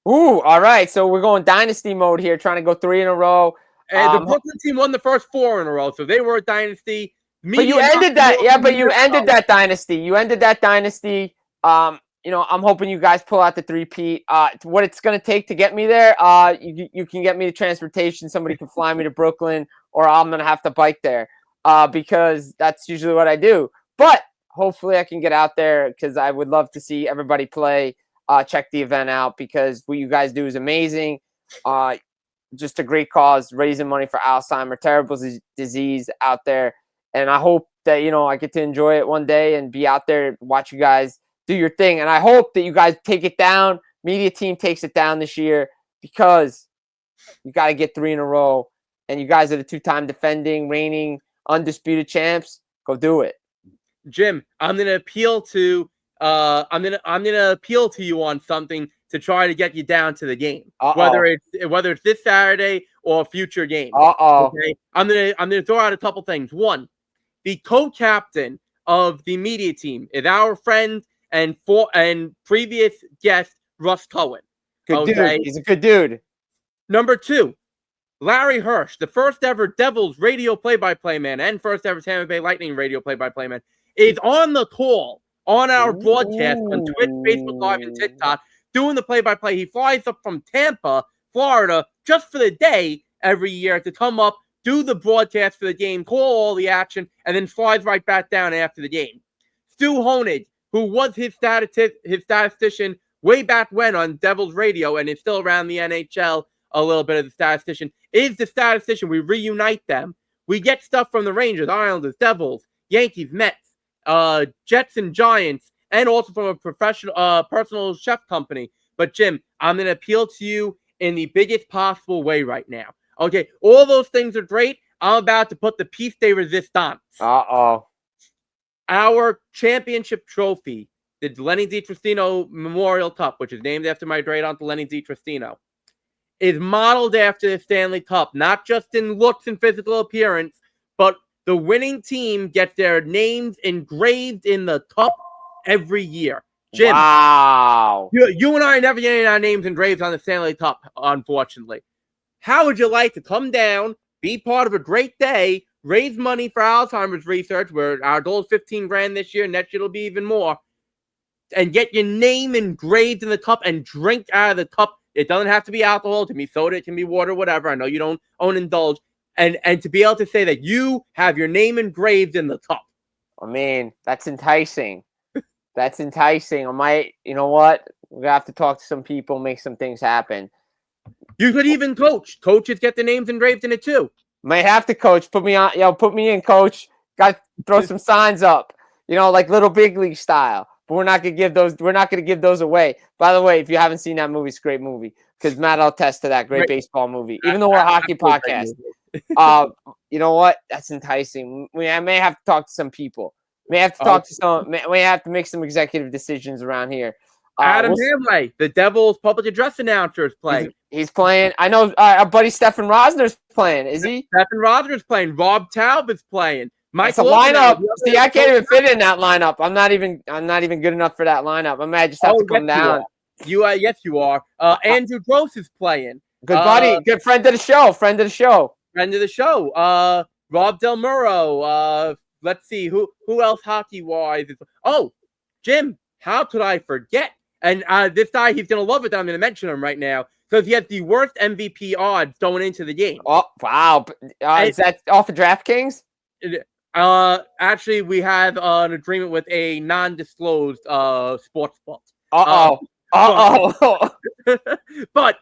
Ooh, all right. So we're going dynasty mode here, trying to go 3 in a row. And the Brooklyn team won the first 4 in a row, so they were a dynasty. But you ended that, but you ended that dynasty. You ended that dynasty. I'm hoping you guys pull out the 3-peat. What it's going to take to get me there, you can get me the transportation. Somebody can fly me to Brooklyn, or I'm going to have to bike there because that's usually what I do. But hopefully I can get out there because I would love to see everybody play, check the event out because what you guys do is amazing. Just a great cause, raising money for Alzheimer's, terrible disease out there. And I hope that, I get to enjoy it one day and be out there, watch you guys do your thing. And I hope that you guys take it down. Media team takes it down this year because you got to get 3 in a row. And you guys are the 2-time defending, reigning, undisputed champs. Go do it. Jim, I'm gonna appeal to you on something to try to get you down to the game. Whether it's this Saturday or a future game. Okay? I'm gonna throw out a couple things. One, the co-captain of the media team is our friend and previous guest Russ Cohen. Good dude. He's a good dude. Number 2, Larry Hirsch, the first ever Devils radio play-by-play man and first ever Tampa Bay Lightning radio play-by-play man, is on the call on our broadcast on Twitch, Facebook Live, and TikTok, doing the play-by-play. He flies up from Tampa, Florida, just for the day every year to come up, do the broadcast for the game, call all the action, and then flies right back down after the game. Stu Honig, who was his statistician way back when on Devils radio and is still around the NHL, a little bit of the statistician, is the statistician. We reunite them. We get stuff from the Rangers, Islanders, Devils, Yankees, Mets, Jets and Giants, and also from a professional personal chef company. But Jim, I'm going to appeal to you in the biggest possible way right now. Okay, all those things are great. I'm about to put the piece de resistance. Our championship trophy, the Lenny DiTristino Memorial Cup, which is named after my great uncle Lenny DiTristino, is modeled after the Stanley Cup, not just in looks and physical appearance, but the winning team gets their names engraved in the cup every year. Jim, wow. You and I are never getting our names engraved on the Stanley Cup, unfortunately. How would you like to come down, be part of a great day, raise money for Alzheimer's research, where our goal is $15,000 this year, next year it'll be even more, and get your name engraved in the cup and drink out of the cup? It doesn't have to be alcohol. It can be soda, it can be water, whatever. I know you don't own Indulge. And to be able to say that you have your name engraved in the cup. I mean, that's enticing. That's enticing. I might, you know what? We're going to have to talk to some people, make some things happen. You could even coach. Coaches get their names engraved in it too. Might have to coach. Put me on, put me in, coach. Got to throw some signs up, like Little Big League style. But we're not going to give those. We're not going to give those away. By the way, if you haven't seen that movie, it's a great movie because Matt, I'll attest to that great baseball movie. Even though we're a hockey podcast, you know what? That's enticing. I may have to talk to some people. May have to talk to some. May have to make some executive decisions around here. Adam Hamley, the Devils' public address announcer, is playing. He's playing. I know our buddy Stefan Rosner's playing. Is he? Stefan Rosner's playing. Rob Taub is playing. It's a lineup. See, I can't even fit in that lineup. I'm not even good enough for that lineup. I might just have to come down. Yes, you are. Andrew Gross is playing. Good buddy, good friend of the show. Friend of the show. Friend of the show. Rob Del Muro. Let's see who else hockey wise. Oh, Jim. How could I forget? And this guy, he's gonna love it that I'm gonna mention him right now because he has the worst MVP odds going into the game. Oh wow! Is that off of DraftKings? Actually, we have an agreement with a non-disclosed sports book. But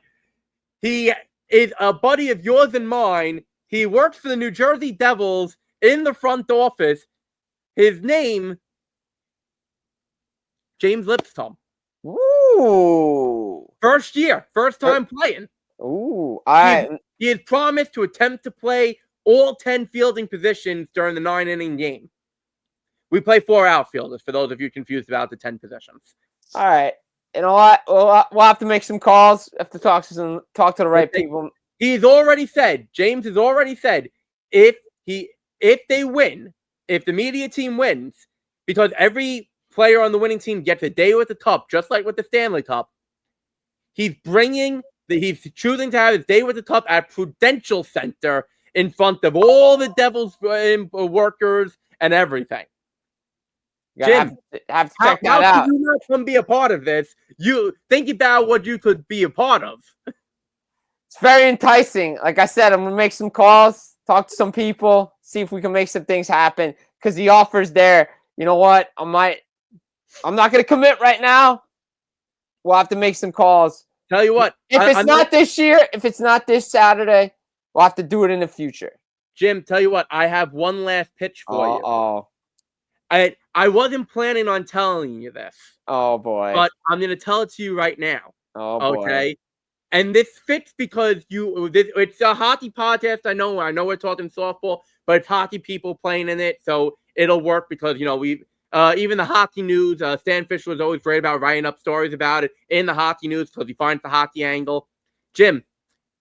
he is a buddy of yours and mine. He works for the New Jersey Devils in the front office. His name, James Lipscomb. Ooh. First time playing. Ooh. He has promised to attempt to play all 10 fielding positions during the 9-inning game. We play 4 outfielders, for those of you confused about the 10 positions. All right. You know what? We'll have to make some calls. Have to talk to the right people. James has already said, if they win, if the media team wins, because every player on the winning team gets a day with the cup, just like with the Stanley Cup, he's choosing to have his day with the cup at Prudential Center in front of all the Devils workers and everything. Jim, have to check that out. How could you not come be a part of this? You think about what you could be a part of. It's very enticing. Like I said, I'm going to make some calls, talk to some people, see if we can make some things happen because the offer's there. You know what? I'm not going to commit right now. We'll have to make some calls. Tell you what. If it's not this year, if it's not this Saturday, we'll have to do it in the future. Jim, tell you what. I have one last pitch for you. Oh. I wasn't planning on telling you this. Oh, boy. But I'm going to tell it to you right now. Oh, boy. Okay? And this fits because it's a hockey podcast. I know we're talking softball, but it's hockey people playing in it, so it'll work because, even the hockey news, Stan Fisher was always great about writing up stories about it in the hockey news because he finds the hockey angle. Jim,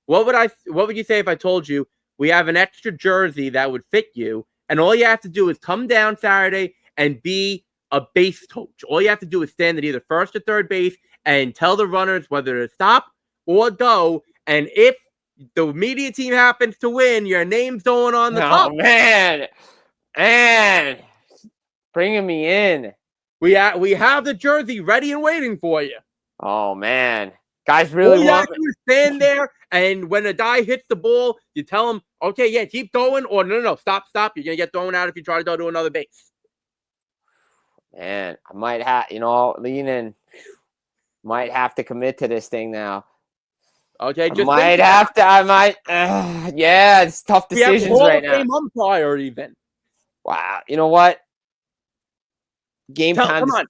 what would you say if I told you we have an extra jersey that would fit you, and all you have to do is come down Saturday and be a base coach. All you have to do is stand at either first or third base and tell the runners whether to stop or go. And if the media team happens to win, your name's going on the cup. Oh, man. Bringing me in. We have the jersey ready and waiting for you. Oh, man. Guys really want to stand there, and when a guy hits the ball, you tell him, okay, yeah, keep going, or no, stop. You're going to get thrown out if you try to go to another base. Man, I might have, lean in. Might have to commit to this thing now. Okay, just yeah, it's tough decisions right now. Umpire even. Wow, you know what? Game time. Come on,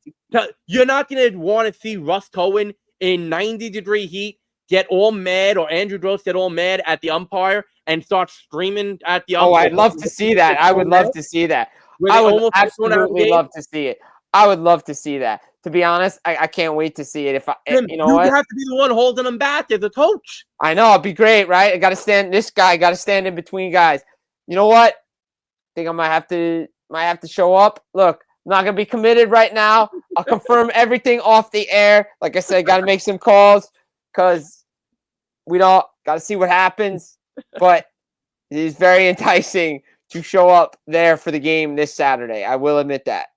you're not going to want to see Russ Cohen in 90-degree heat get all mad, or Andrew Gross get all mad at the umpire and start screaming at the umpire. Oh, I'd love to see that. I would love to see that. I would absolutely love to see it. I would love to see that. To be honest, I can't wait to see it. Jim, you have to be the one holding them back as a coach. I know, it'd be great, right? I got to stand. This guy got to stand in between guys. You know what? I think I might have to show up. Look, I'm not gonna be committed right now. I'll confirm everything off the air. Like I said, got to make some calls because we don't got to see what happens. But it is very enticing to show up there for the game this Saturday. I will admit that.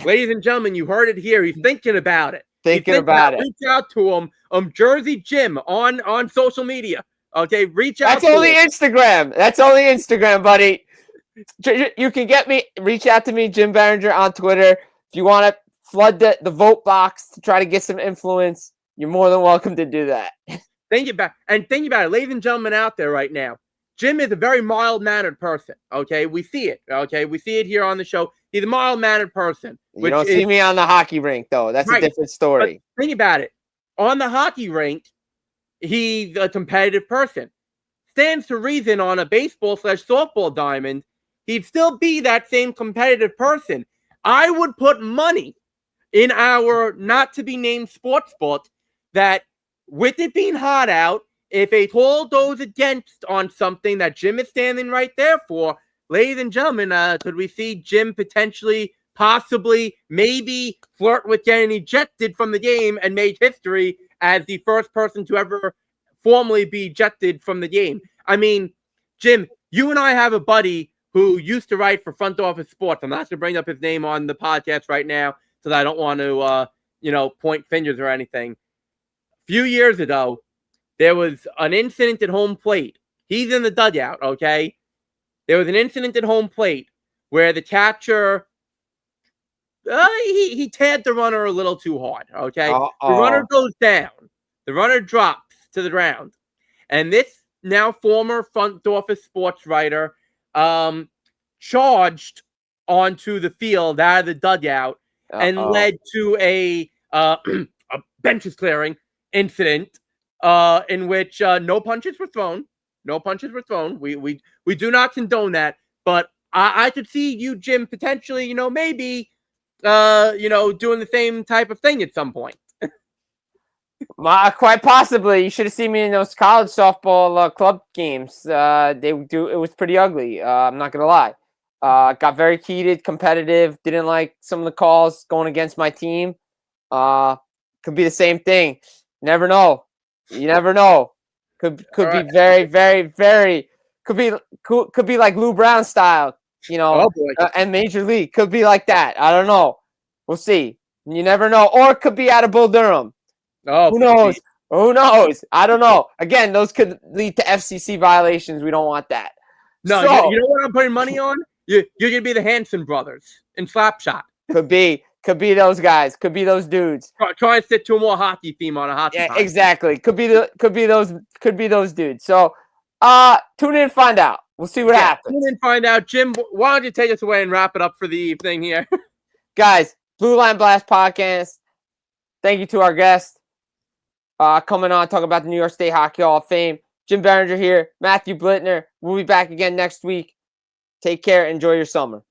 Ladies and gentlemen, you heard it here. He's thinking about it. Thinking about it. Reach out to him. Jersey Jim on social media. Okay, reach out. That's only Instagram. That's only Instagram, buddy. You can get me. Reach out to me, Jim Biringer, on Twitter. If you want to flood the vote box to try to get some influence, you're more than welcome to do that. Think about it, ladies and gentlemen out there right now. Jim is a very mild-mannered person, okay? We see it, okay? We see it here on the show. He's a mild-mannered person. You don't see me on the hockey rink, though. That's a different story. But think about it. On the hockey rink, he's a competitive person. Stands to reason on a baseball/softball diamond, he'd still be that same competitive person. I would put money in our not-to-be-named sports book that, with it being hot out, if a call goes against on something that Jim is standing right there for, ladies and gentlemen, could we see Jim potentially, possibly, maybe flirt with getting ejected from the game and make history as the first person to ever formally be ejected from the game. I mean, Jim, you and I have a buddy who used to write for Front Office Sports. I'm not going to bring up his name on the podcast right now because I don't want to, point fingers or anything. A few years ago, there was an incident at home plate. He's in the dugout, okay? There was an incident at home plate where the catcher, he tagged the runner a little too hard, okay? The runner goes down. The runner drops to the ground. And this now former Front Office sports writer charged onto the field out of the dugout and led to a benches clearing incident in which no punches were thrown. No punches were thrown. We do not condone that. But I could see you, Jim, potentially, maybe, doing the same type of thing at some point. Quite possibly. You should have seen me in those college softball club games. It was pretty ugly. I'm not gonna lie. Got very heated, competitive. Didn't like some of the calls going against my team. Could be the same thing. Never know. You never know. Could be very, very, very. Could be like Lou Brown style. And Major League could be like that. I don't know. We'll see. You never know. Or it could be out of Bull Durham. Oh, who knows? Geez. Who knows? I don't know. Again, those could lead to FCC violations. We don't want that. No, so, you know what I'm putting money on? You're gonna be the Hanson brothers in Slapshot. Could be those guys. Could be those dudes. Try and stick to a more hockey theme on a hockey. Yeah, exactly. Could be those dudes. So, tune in and find out. We'll see what happens. Tune in and find out. Jim, why don't you take us away and wrap it up for the evening here? Guys, Blue Line Blast podcast. Thank you to our guest. Coming on, talking about the New York State Hockey Hall of Fame. Jim Biringer here, Matthew Blittner. We'll be back again next week. Take care. Enjoy your summer.